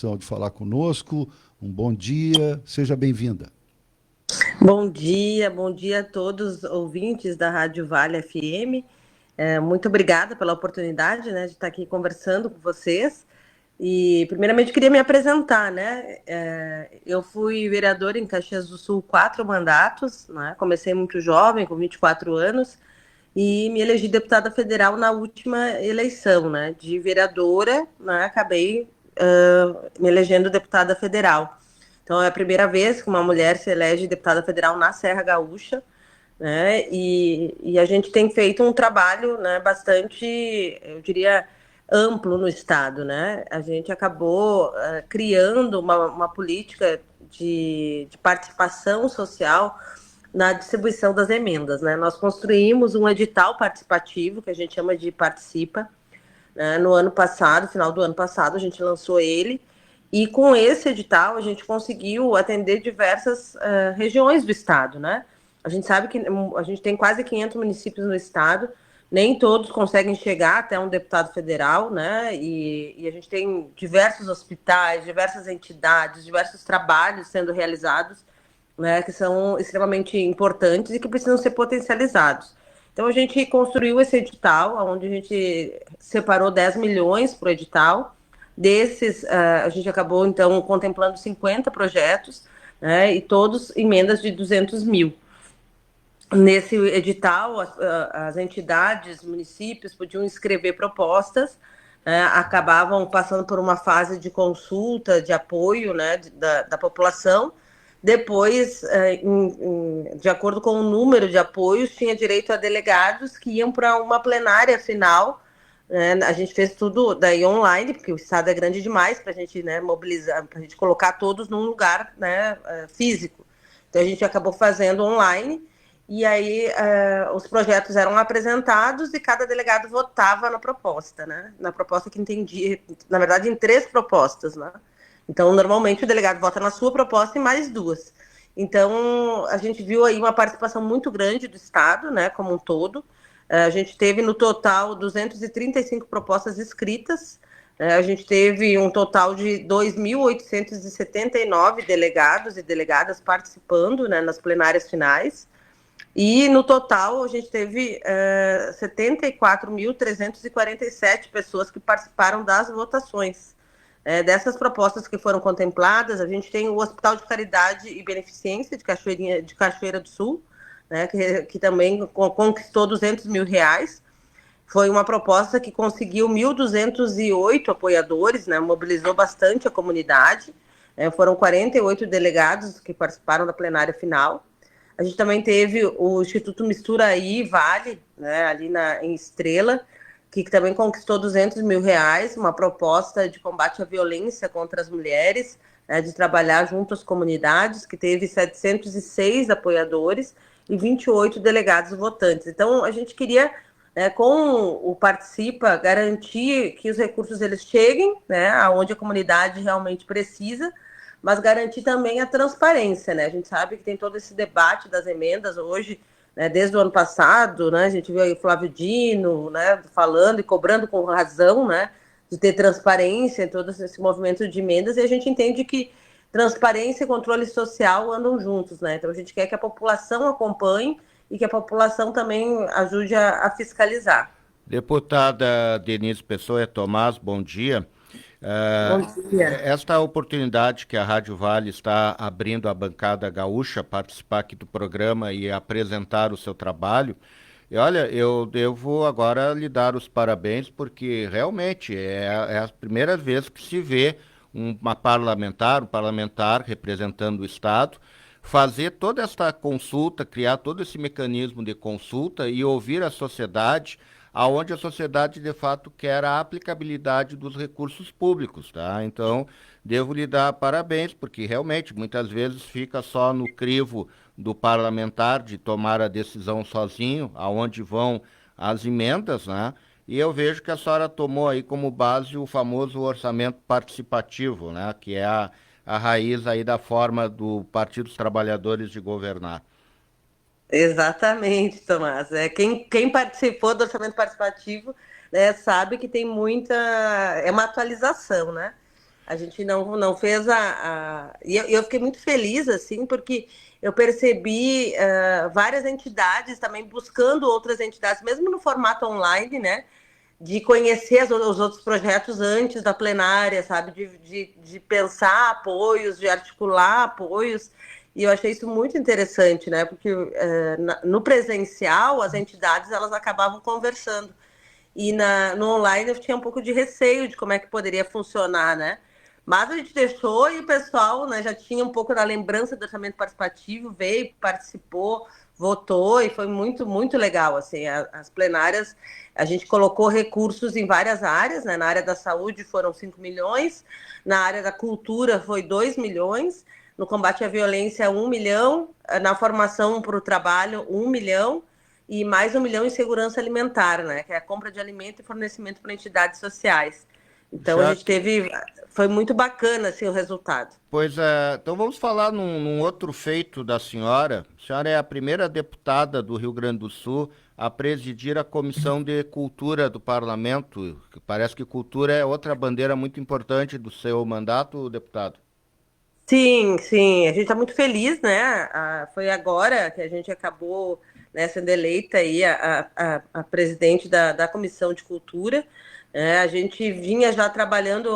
De falar conosco. Um bom dia, seja bem-vinda. Bom dia a todos os ouvintes da Rádio Vale FM. Muito obrigada pela oportunidade, né, de estar aqui conversando com vocês. E, primeiramente, queria me apresentar, né? Eu fui vereadora em Caxias do Sul 4 mandatos, né? Comecei muito jovem, com 24 anos, e me elegi deputada federal na última eleição, né? De vereadora, né? Acabei me elegendo deputada federal. Então, é a primeira vez que uma mulher se elege deputada federal na Serra Gaúcha, né? E a gente tem feito um trabalho, né, bastante, eu diria, amplo no Estado, né? A gente acabou criando uma política de participação social na distribuição das emendas, né? Nós construímos um edital participativo, que a gente chama de Participa, né? No ano passado, final do ano passado, a gente lançou ele, e com esse edital a gente conseguiu atender diversas regiões do estado, né? A gente sabe que a gente tem quase 500 municípios no estado, nem todos conseguem chegar até um deputado federal, né? E a gente tem diversos hospitais, diversas entidades, diversos trabalhos sendo realizados, né, que são extremamente importantes e que precisam ser potencializados. Então, a gente construiu esse edital, onde a gente separou 10 milhões para o edital. Desses, a gente acabou, então, contemplando 50 projetos, né, e todos emendas de 200 mil. Nesse edital, as entidades, municípios podiam escrever propostas, né, acabavam passando por uma fase de consulta, de apoio, né, da população. Depois, de acordo com o número de apoios, tinha direito a delegados que iam para uma plenária final, né? A gente fez tudo daí online, porque o estado é grande demais para a gente, né, mobilizar, para a gente colocar todos num lugar, né, físico. Então, a gente acabou fazendo online. E aí os projetos eram apresentados e cada delegado votava na proposta, né? Na proposta que entendia, na verdade, em 3 propostas, né? Então, normalmente o delegado vota na sua proposta e mais 2. Então, a gente viu aí uma participação muito grande do Estado, né, como um todo. A gente teve, no total, 235 propostas escritas. A gente teve um total de 2.879 delegados e delegadas participando, né, nas plenárias finais. E, no total, a gente teve 74.347 pessoas que participaram das votações. Dessas propostas que foram contempladas, a gente tem o Hospital de Caridade e Beneficência de Cachoeira do Sul, né, que também conquistou 200 mil reais. Foi uma proposta que conseguiu 1.208 apoiadores, né, mobilizou bastante a comunidade. Foram 48 delegados que participaram da plenária final. A gente também teve o Instituto Misturaí Vale, né, ali em Estrela, que também conquistou 200 mil reais, uma proposta de combate à violência contra as mulheres, né, de trabalhar junto às comunidades, que teve 706 apoiadores e 28 delegados votantes. Então, a gente queria, com o Participa, garantir que os recursos eles cheguem, né, aonde a comunidade realmente precisa, mas garantir também a transparência, né? A gente sabe que tem todo esse debate das emendas hoje, né, desde o ano passado, né? A gente viu aí o Flávio Dino, né, falando e cobrando com razão, né, de ter transparência em todo esse movimento de emendas, e a gente entende que transparência e controle social andam juntos, né? Então a gente quer que a população acompanhe e que a população também ajude a fiscalizar. Deputada Denise Pessoa Tomás, bom dia. Bom dia. Esta oportunidade que a Rádio Vale está abrindo à bancada gaúcha, participar aqui do programa e apresentar o seu trabalho, e olha, eu devo agora lhe dar os parabéns, porque realmente é a primeira vez que se vê um parlamentar representando o Estado, fazer toda esta consulta, criar todo esse mecanismo de consulta e ouvir a sociedade, aonde a sociedade de fato quer a aplicabilidade dos recursos públicos, tá? Então, devo lhe dar parabéns, porque realmente muitas vezes fica só no crivo do parlamentar de tomar a decisão sozinho, aonde vão as emendas, né? E eu vejo que a senhora tomou aí como base o famoso orçamento participativo, né? Que é a raiz aí da forma do Partido dos Trabalhadores de governar. Exatamente, Tomás. Quem participou do orçamento participativo, né, sabe que tem muita. É uma atualização, né? A gente não fez E eu fiquei muito feliz, assim, porque eu percebi várias entidades também buscando outras entidades, mesmo no formato online, né? De conhecer os outros projetos antes da plenária, sabe? De pensar apoios, de articular apoios. E eu achei isso muito interessante, né? Porque no presencial, as entidades elas acabavam conversando. E no online eu tinha um pouco de receio de como é que poderia funcionar, né? Mas a gente deixou e o pessoal, né, já tinha um pouco da lembrança do orçamento participativo, veio, participou, votou e foi muito, muito legal. Assim, as plenárias, a gente colocou recursos em várias áreas, né? Na área da saúde foram 5 milhões, na área da cultura foi 2 milhões, no combate à violência 1 milhão, na formação para o trabalho 1 milhão, e mais 1 milhão em segurança alimentar, né? Que é a compra de alimento e fornecimento para entidades sociais. Então a gente teve, foi muito bacana assim, o resultado. Pois é, então vamos falar num outro feito da senhora. A senhora é a primeira deputada do Rio Grande do Sul a presidir a Comissão de Cultura do Parlamento. Parece que cultura é outra bandeira muito importante do seu mandato, deputado. Sim, sim, a gente está muito feliz, né? Foi agora que a gente acabou, né, sendo eleita aí a presidente da Comissão de Cultura. A gente vinha já trabalhando,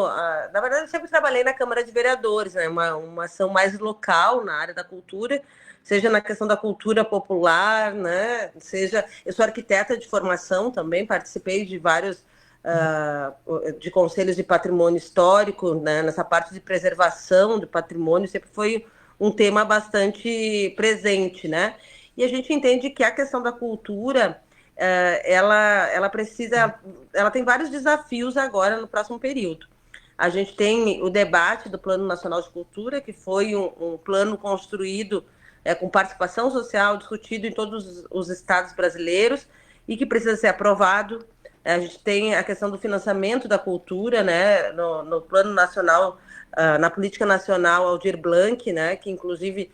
na verdade, eu sempre trabalhei na Câmara de Vereadores, né? Uma ação mais local na área da cultura, seja na questão da cultura popular, né? Seja, eu sou arquiteta de formação também, participei de vários de conselhos de patrimônio histórico, né? Nessa parte de preservação do patrimônio, sempre foi um tema bastante presente, né? E a gente entende que a questão da cultura, ela precisa, ela tem vários desafios agora no próximo período. A gente tem o debate do Plano Nacional de Cultura, que foi um plano construído com participação social, discutido em todos os estados brasileiros e que precisa ser aprovado. A gente tem a questão do financiamento da cultura, né, no Plano Nacional, na Política Nacional Aldir Blanc, né, que inclusive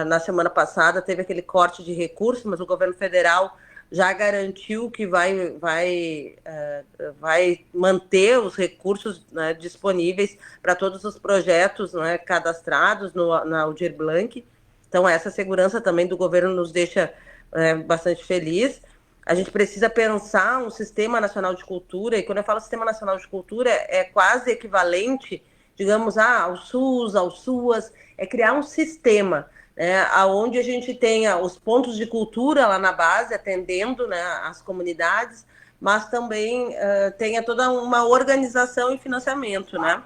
na semana passada teve aquele corte de recursos, mas o governo federal já garantiu que vai manter os recursos, né, disponíveis para todos os projetos, né, cadastrados na Aldir Blanc. Então, essa segurança também do governo nos deixa bastante feliz. A gente precisa pensar um Sistema Nacional de Cultura, e quando eu falo Sistema Nacional de Cultura, é quase equivalente, digamos, ao SUS, ao SUAS, é criar um sistema, né, onde a gente tenha os pontos de cultura lá na base, atendendo, né, as comunidades, mas também tenha toda uma organização e financiamento, né?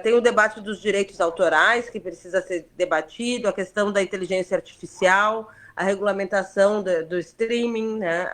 Tem o debate dos direitos autorais, que precisa ser debatido, a questão da inteligência artificial, a regulamentação do streaming, né?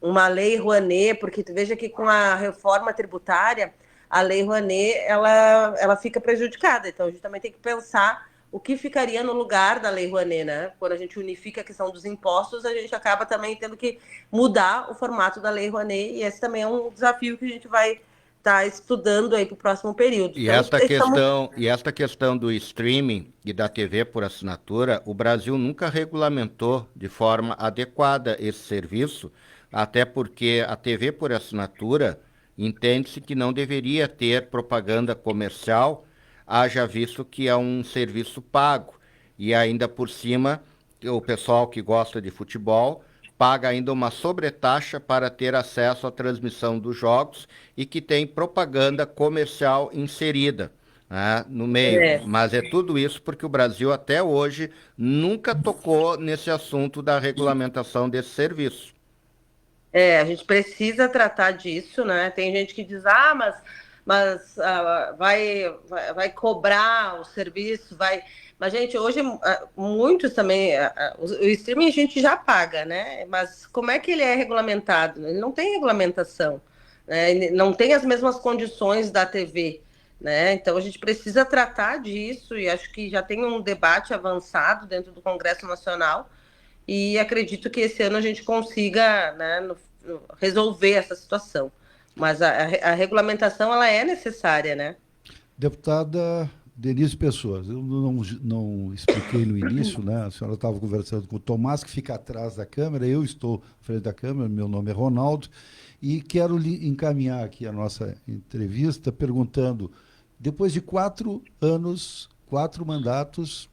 Uma lei Rouanet, porque tu veja que com a reforma tributária, a lei Rouanet, ela fica prejudicada. Então, a gente também tem que pensar o que ficaria no lugar da lei Rouanet, né? Quando a gente unifica a questão dos impostos, a gente acaba também tendo que mudar o formato da lei Rouanet, e esse também é um desafio que a gente vai estar estudando aí para o próximo período. E Então, esta questão do streaming e da TV por assinatura, o Brasil nunca regulamentou de forma adequada esse serviço, até porque a TV por assinatura entende-se que não deveria ter propaganda comercial, haja visto que é um serviço pago. E ainda por cima, o pessoal que gosta de futebol paga ainda uma sobretaxa para ter acesso à transmissão dos jogos e que tem propaganda comercial inserida, né, no meio. Mas é tudo isso porque o Brasil até hoje nunca tocou nesse assunto da regulamentação desse serviço. A gente precisa tratar disso, né? Tem gente que diz, mas vai cobrar o serviço, vai. Mas, gente, hoje muitos também, o streaming a gente já paga, né? Mas como é que ele é regulamentado? Ele não tem regulamentação, né? Ele não tem as mesmas condições da TV, né? Então a gente precisa tratar disso e acho que já tem um debate avançado dentro do Congresso Nacional e acredito que esse ano a gente consiga, né, resolver essa situação. Mas a regulamentação ela é necessária, né? Deputada Denise Pessoas, eu não expliquei no início, né? A senhora estava conversando com o Tomás, que fica atrás da câmera, eu estou à frente da câmera, meu nome é Ronaldo, e quero lhe encaminhar aqui a nossa entrevista perguntando depois de 4 anos, 4 mandatos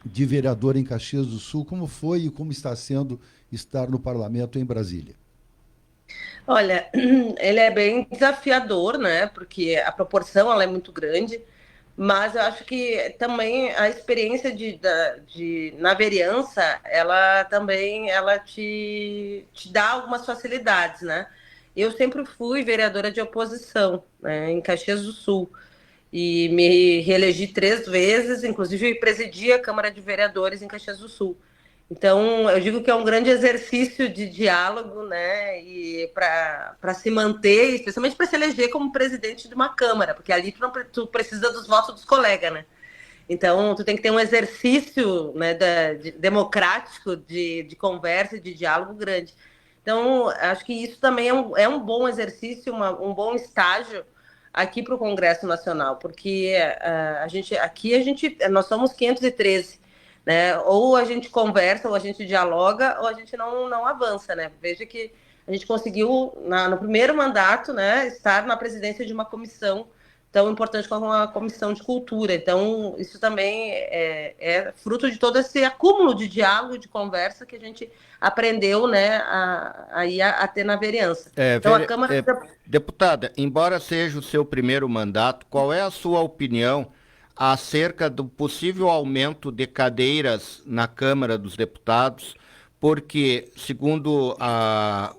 de vereador em Caxias do Sul, como foi e como está sendo estar no parlamento em Brasília? Olha, ele é bem desafiador, né? Porque a proporção ela é muito grande, mas eu acho que também a experiência na vereança, ela também te dá algumas facilidades, né? Eu sempre fui vereadora de oposição, né, em Caxias do Sul e me reelegi 3 vezes, inclusive presidi a Câmara de Vereadores em Caxias do Sul. Então, eu digo que é um grande exercício de diálogo, né? E para se manter, especialmente para se eleger como presidente de uma Câmara, porque ali tu precisa dos votos dos colegas, né? Então, tu tem que ter um exercício, né, democrático de conversa e de diálogo grande. Então, acho que isso também é um bom exercício, um bom estágio aqui para o Congresso Nacional, porque nós somos 513, né? Ou a gente conversa, ou a gente dialoga, ou a gente não avança, né? Veja que a gente conseguiu, no primeiro mandato, né, estar na presidência de uma comissão tão importante como a Comissão de Cultura. Então, isso também é fruto de todo esse acúmulo de diálogo, de conversa que a gente aprendeu, né, a ter na vereança. Então, a Câmara... Deputada, embora seja o seu primeiro mandato, qual é a sua opinião acerca do possível aumento de cadeiras na Câmara dos Deputados? Porque, segundo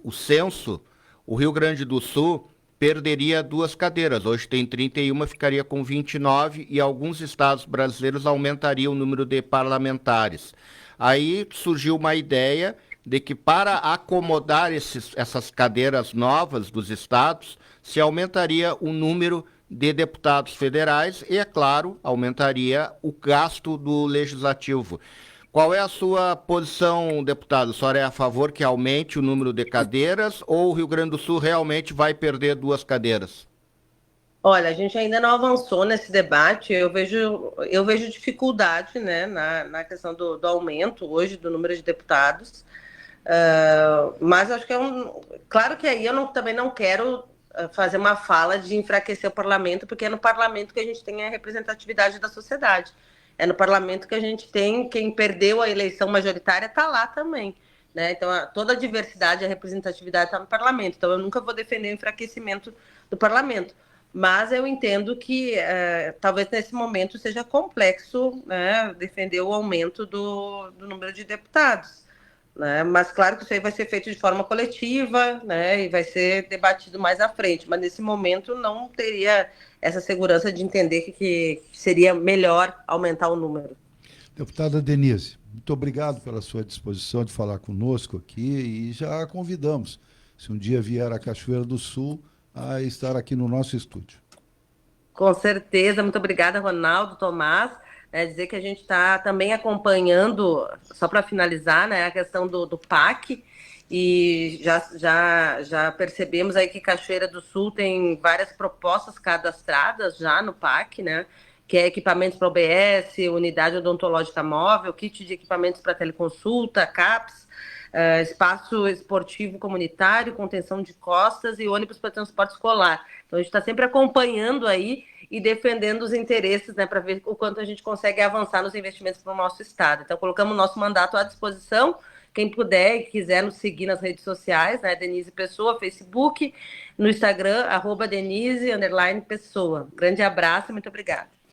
o censo, o Rio Grande do Sul perderia 2 cadeiras. Hoje tem 31, ficaria com 29 e alguns estados brasileiros aumentariam o número de parlamentares. Aí surgiu uma ideia de que para acomodar essas cadeiras novas dos estados, se aumentaria o número de deputados federais e, é claro, aumentaria o gasto do legislativo. Qual é a sua posição, deputado? A senhora é a favor que aumente o número de cadeiras ou o Rio Grande do Sul realmente vai perder 2 cadeiras? Olha, a gente ainda não avançou nesse debate. Eu vejo dificuldade, né, na questão do aumento hoje do número de deputados. Mas acho que claro que aí também não quero fazer uma fala de enfraquecer o parlamento, porque é no parlamento que a gente tem a representatividade da sociedade. É no parlamento que a gente tem quem perdeu a eleição majoritária está lá também, né? Então toda a diversidade, a representatividade está no parlamento. Então eu nunca vou defender o enfraquecimento do parlamento. Mas eu entendo que talvez nesse momento seja complexo, né, defender o aumento do número de deputados, né? Mas claro que isso aí vai ser feito de forma coletiva, né, e vai ser debatido mais à frente. Mas nesse momento não teria essa segurança de entender que seria melhor aumentar o número. Deputada Denise, muito obrigado pela sua disposição de falar conosco aqui e já a convidamos, se um dia vier a Cachoeira do Sul, a estar aqui no nosso estúdio. Com certeza, muito obrigada, Ronaldo, Tomás. Dizer que a gente está também acompanhando, só para finalizar, né, a questão do PAC, e já percebemos aí que Cachoeira do Sul tem várias propostas cadastradas já no PAC, né, que é equipamentos para OBS, unidade odontológica móvel, kit de equipamentos para teleconsulta, CAPS, espaço esportivo comunitário, contenção de costas e ônibus para transporte escolar. Então, a gente está sempre acompanhando aí e defendendo os interesses, né, para ver o quanto a gente consegue avançar nos investimentos para o nosso estado. Então, colocamos o nosso mandato à disposição. Quem puder e quiser nos seguir nas redes sociais, né, Denise Pessoa, Facebook, no Instagram, @Denise_Pessoa. Grande abraço e muito obrigada.